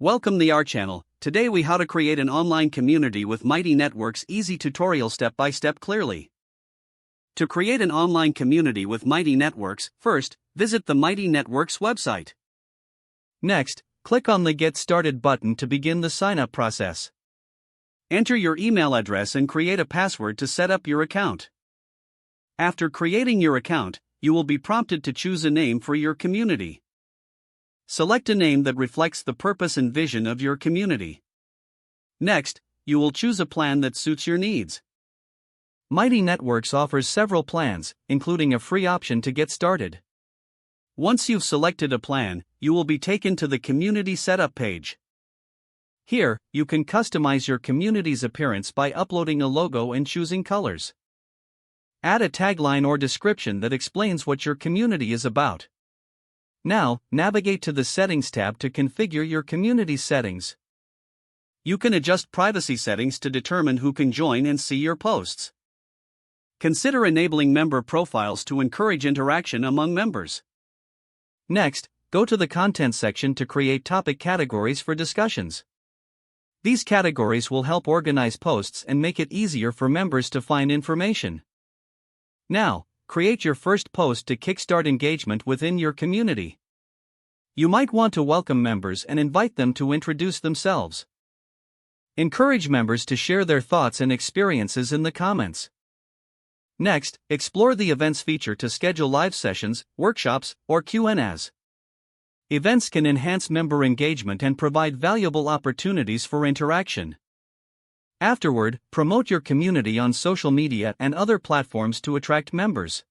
Welcome to our channel. Today we how to create an online community with Mighty Networks easy tutorial step by step clearly. To create an online community with Mighty Networks, first, visit the Mighty Networks website. Next, click on the Get Started button to begin the sign up process. Enter your email address and create a password to set up your account. After creating your account, you will be prompted to choose a name for your community. Select a name that reflects the purpose and vision of your community. Next, you will choose a plan that suits your needs. Mighty Networks offers several plans, including a free option to get started. Once you've selected a plan, you will be taken to the Community Setup page. Here, you can customize your community's appearance by uploading a logo and choosing colors. Add a tagline or description that explains what your community is about. Now, navigate to the Settings tab to configure your community settings. You can adjust privacy settings to determine who can join and see your posts. Consider enabling member profiles to encourage interaction among members. Next, go to the Content section to create topic categories for discussions. These categories will help organize posts and make it easier for members to find information. Now, create your first post to kickstart engagement within your community. You might want to welcome members and invite them to introduce themselves. Encourage members to share their thoughts and experiences in the comments. Next, explore the Events feature to schedule live sessions, workshops, or Q&As. Events can enhance member engagement and provide valuable opportunities for interaction. Afterward, promote your community on social media and other platforms to attract members.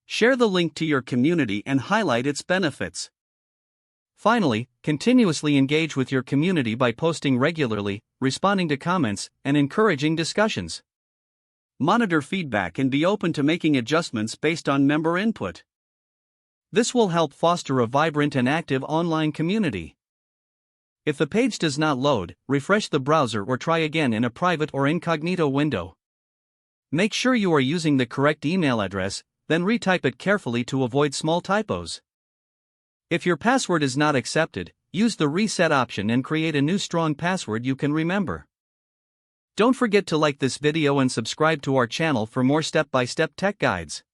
Share the link to your community and highlight its benefits. Finally, continuously engage with your community by posting regularly, responding to comments, and encouraging discussions. Monitor feedback and be open to making adjustments based on member input. This will help foster a vibrant and active online community. If the page does not load, refresh the browser or try again in a private or incognito window. Make sure you are using the correct email address, then retype it carefully to avoid small typos. If your password is not accepted, use the reset option and create a new strong password you can remember. Don't forget to like this video and subscribe to our channel for more step-by-step tech guides.